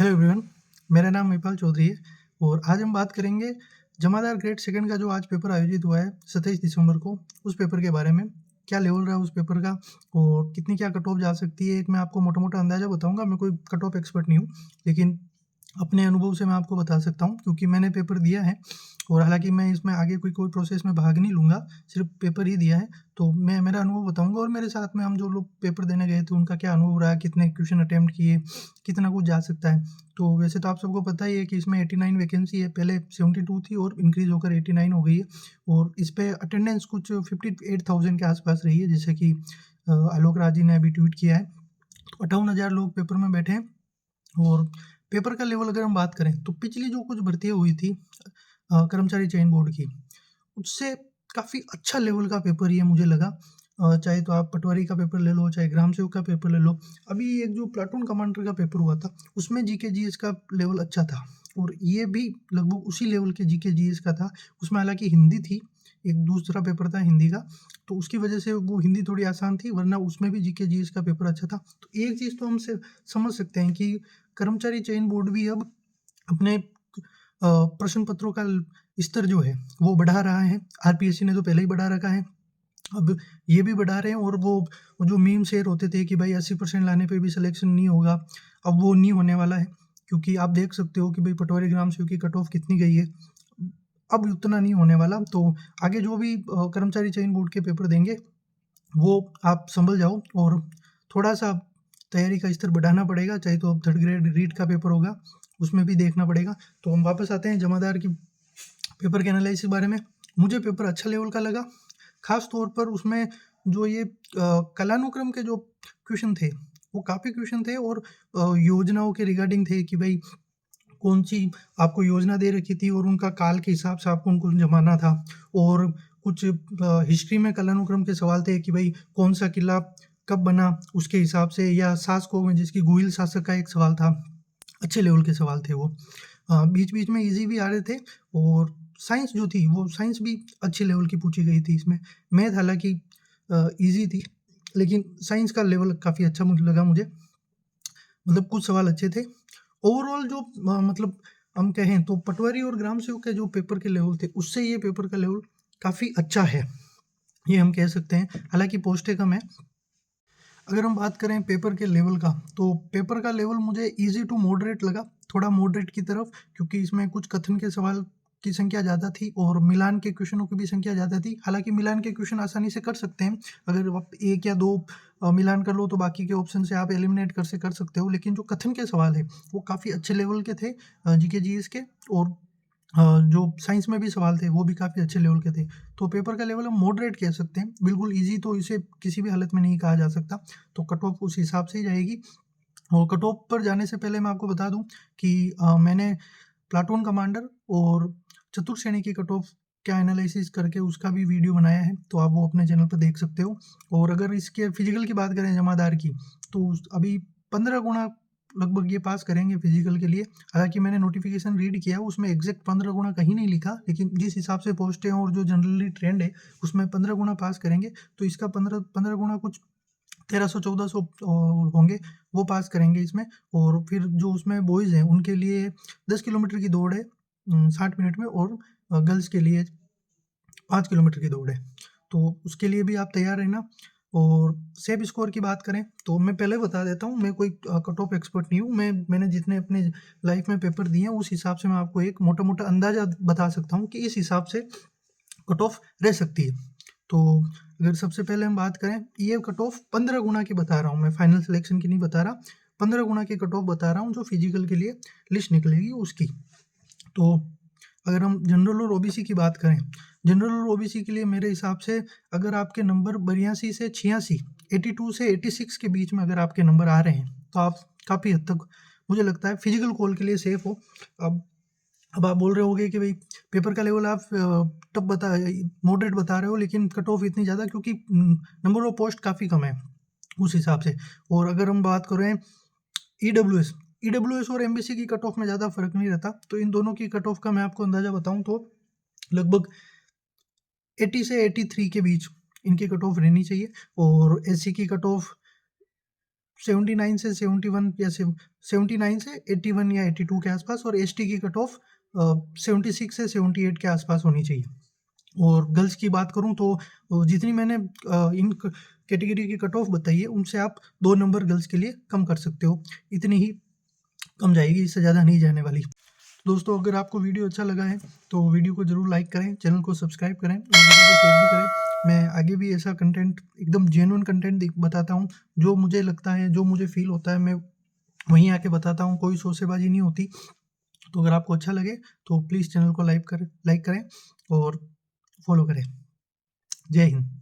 Hello everyone, मेरा नाम महिपाल चौधरी है और आज हम बात करेंगे जमादार ग्रेड सेकंड का जो आज पेपर आयोजित हुआ है 27 दिसंबर को, उस पेपर के बारे में। क्या लेवल रहा उस पेपर का और कितनी क्या कट ऑफ जा सकती है, एक मैं आपको मोटा-मोटा अंदाज़ा बताऊँगा। मैं कोई कट ऑफ एक्सपर्ट नहीं हूँ, लेकिन अपने अनुभव से मैं आपको बता सकता हूँ क्योंकि मैंने पेपर दिया है और हालाँकि मैं इसमें आगे कोई प्रोसेस में भाग नहीं लूँगा, सिर्फ़ पेपर ही दिया है। तो मैं मेरा अनुभव बताऊँगा और मेरे साथ में हम जो लोग पेपर देने गए थे उनका क्या अनुभव रहा, कितने क्वेश्चन अटेम्प्ट किए, कितना कुछ जा सकता है। तो वैसे तो आप सबको पता ही है कि इसमें 89 वैकेंसी है, पहले 72 थी और इंक्रीज़ होकर 89 हो गई है और इस पे अटेंडेंस कुछ 58,000 के आस-पास रही है, जैसे कि आलोक राज जी ने अभी ट्वीट किया है। तो 58,000 लोग पेपर में बैठे हैं और पेपर का लेवल अगर हम बात करें तो पिछली जो कुछ भर्तियाँ हुई थी कर्मचारी चयन बोर्ड की, उससे काफ़ी अच्छा लेवल का पेपर ये मुझे लगा। चाहे तो आप पटवारी का पेपर ले लो, चाहे ग्राम सेवक का पेपर ले लो। अभी एक जो प्लाटून कमांडर का पेपर हुआ था, उसमें जीके जीएस का लेवल अच्छा था और ये भी लगभग उसी लेवल के जीके जीएस का था। उसमें हालाँकि हिंदी थी, एक दूसरा पेपर था हिंदी का, तो उसकी वजह से वो हिंदी थोड़ी आसान थी, वरना उसमें भी जीके जीएस का पेपर अच्छा था। तो एक चीज़ तो हम से समझ सकते हैं कि कर्मचारी चयन बोर्ड भी अब अपने प्रश्न पत्रों का स्तर जो है, वो बढ़ा रहा है। आरपीएससी ने तो पहले ही बढ़ा रखा है, अब ये भी बढ़ा रहे हैं और वो जो मीम शेयर होते थे कि भाई 80% लाने पे भी सिलेक्शन नहीं होगा, अब वो नहीं होने वाला है। क्योंकि आप देख सकते हो कि भाई पटवारी ग्राम सेवक की कट ऑफ कितनी गई है। अब उतना नहीं होने वाला, तो आगे जो भी कर्मचारी चयन बोर्ड के पेपर देंगे, वो आप सँभल जाओ और थोड़ा-सा तैयारी का स्तर बढ़ाना पड़ेगा, चाहे तो अब थर्ड ग्रेड रीट का पेपर होगा, उसमें भी देखना पड़ेगा। तो हम वापस आते हैं जमादार की पेपर के एनालिसिस के बारे में। मुझे पेपर अच्छा लेवल का लगा, ख़ास तौर पर उसमें जो ये कालानुक्रम के जो क्वेश्चन थे, वो काफ़ी क्वेश्चन थे और योजनाओं के रिगार्डिंग थे कि भई कौन-सी आपको योजना दे रखी थी और उनका काल के हिसाब से आपको उनको जमाना था और कुछ हिस्ट्री में कालानुक्रम के सवाल थे कि भई कौन-सा किला कब बना, उसके हिसाब से, या शासकों में जिसकी गुहिल शासक का एक सवाल था, अच्छे लेवल के सवाल थे वो। बीच-बीच में ईज़ी भी आ रहे थे और साइंस जो थी, वो साइंस भी अच्छे लेवल की पूछी गई थी इसमें। मैथ हालाँकि ईज़ी थी, लेकिन साइंस का लेवल काफ़ी अच्छा मुझे लगा मुझे। मतलब कुछ सवाल अच्छे थे। ओवरऑल जो मतलब हम कहें तो पटवारी और ग्राम सेवक के जो पेपर के लेवल थे, उससे ये पेपर का लेवल काफ़ी अच्छा है, ये हम कह सकते हैं। हालाँकि पोस्टें कम हैं। अगर हम बात करें पेपर के लेवल का, तो पेपर का लेवल मुझे ईज़ी टू मॉडरेट लगा, थोड़ा मॉडरेट की तरफ, क्योंकि इसमें कुछ कथन के सवाल की संख्या ज़्यादा थी और मिलान के क्वेश्चनों की भी संख्या ज़्यादा थी। हालाँकि मिलान के क्वेश्चन आसानी से कर सकते हैं, अगर आप 1 या 2 मिलान कर लो तो बाकी के ऑप्शन से आप एलिमिनेट कर सकते हो। लेकिन जो कथन के सवाल हैं, वो काफ़ी अच्छे लेवल के थे, जीके जीएस के, और जो साइंस में भी सवाल थे, वो भी काफ़ी अच्छे लेवल के थे। तो पेपर का लेवल हम मॉडरेट कह सकते हैं, बिल्कुल ईज़ी तो इसे किसी भी हालत में नहीं कहा जा सकता। तो कट ऑफ उस हिसाब से ही जाएगी और कट ऑफ पर जाने से पहले मैं आपको बता दूँ कि मैंने प्लाटून कमांडर और चतुर्थ श्रेणी की कट ऑफ का एनालिसिस करके उसका भी वीडियो बनाया है, तो आप वो अपने चैनल पे देख सकते हो। और अगर इसके फिज़िकल की बात करें जमादार की, तो अभी 15 गुना लगभग ये पास करेंगे फिज़िकल के लिए। हालाँकि मैंने नोटिफ़िकेशन रीड किया, उसमें एग्ज़ैक्ट 15 गुना कहीं नहीं लिखा, लेकिन जिस हिसाब से पोस्टें हैं और जो जनरली ट्रेंड है, उसमें 15 गुना पास करेंगे। तो इसका 15 15 गुना कुछ 1300-1400 होंगे, वो पास करेंगे इसमें। और फिर जो उसमें बॉयज़ हैं, उनके लिए 10 किलोमीटर की दौड़ है 60 मिनट में, और गर्ल्स के लिए 5 किलोमीटर की दौड़ है। तो उसके लिए भी आप तैयार रहना। और सेब स्कोर की बात करें, तो मैं पहले बता देता हूँ, मैं कोई कट ऑफ एक्सपर्ट नहीं हूँ। मैंने जितने अपने लाइफ़ में पेपर दिए हैं, उस हिसाब से मैं आपको एक मोटा-मोटा अंदाज़ा बता सकता हूँ कि इस हिसाब से कट ऑफ रह सकती है। तो अगर सबसे पहले हम बात करें, ये कट ऑफ 15 गुना की बता रहा हूँ मैं, फाइनल सिलेक्शन की नहीं बता रहा। 15 गुना की कट ऑफ बता रहा हूँ जो फिजिकल के लिए लिस्ट निकलेगी उसकी। तो अगर हम जनरल और ओबीसी की बात करें, जनरल और ओबीसी के लिए मेरे हिसाब से अगर आपके नंबर 82 से 86, 82 से 86 के बीच में अगर आपके नंबर आ रहे हैं, तो आप काफ़ी हद तक, मुझे लगता है, फिजिकल कॉल के लिए सेफ हो। अब अब आप बोल रहे होंगे कि भई पेपर का लेवल आप टफ बता मॉडरेट बता रहे हो, लेकिन कट ऑफ इतनी ज़्यादा क्योंकि नंबर ऑफ पोस्ट काफ़ी कम है उस हिसाब से। और अगर हम बात करें ईडब्ल्यूएस, ईडब्ल्यूएस और एमबीसी की कट ऑफ में ज़्यादा फ़र्क नहीं रहता। तो इन दोनों की कट ऑफ का मैं आपको अंदाज़ा बताऊँ तो लगभग 80 से 83 के बीच इनकी कट ऑफ रहनी चाहिए। और एससी की कट ऑफ 79 से 71 या 79 से 81 या 82 के आसपास, और एसटी की कट ऑफ 76 से 78 के आसपास होनी चाहिए। और गर्ल्स की बात करूं तो जितनी मैंने इन कैटेगरी की कट ऑफ बताई है, उनसे आप 2 नंबर गर्ल्स के लिए कम कर सकते हो, इतनी ही कम जाएगी, इससे ज़्यादा नहीं जाने वाली। दोस्तों, अगर आपको वीडियो अच्छा लगा है तो वीडियो को ज़रूर लाइक करें, चैनल को सब्सक्राइब करें और वीडियो को शेयर भी करें। मैं आगे भी ऐसा कंटेंट, एकदम जेन्युइन कंटेंट बताता हूँ, जो मुझे लगता है, जो मुझे फील होता है, मैं वहीं आके बताता हूँ, कोई शोसेबाजी नहीं होती। तो अगर आपको अच्छा लगे तो प्लीज़ चैनल को लाइक करें और फॉलो करें। जय हिंद।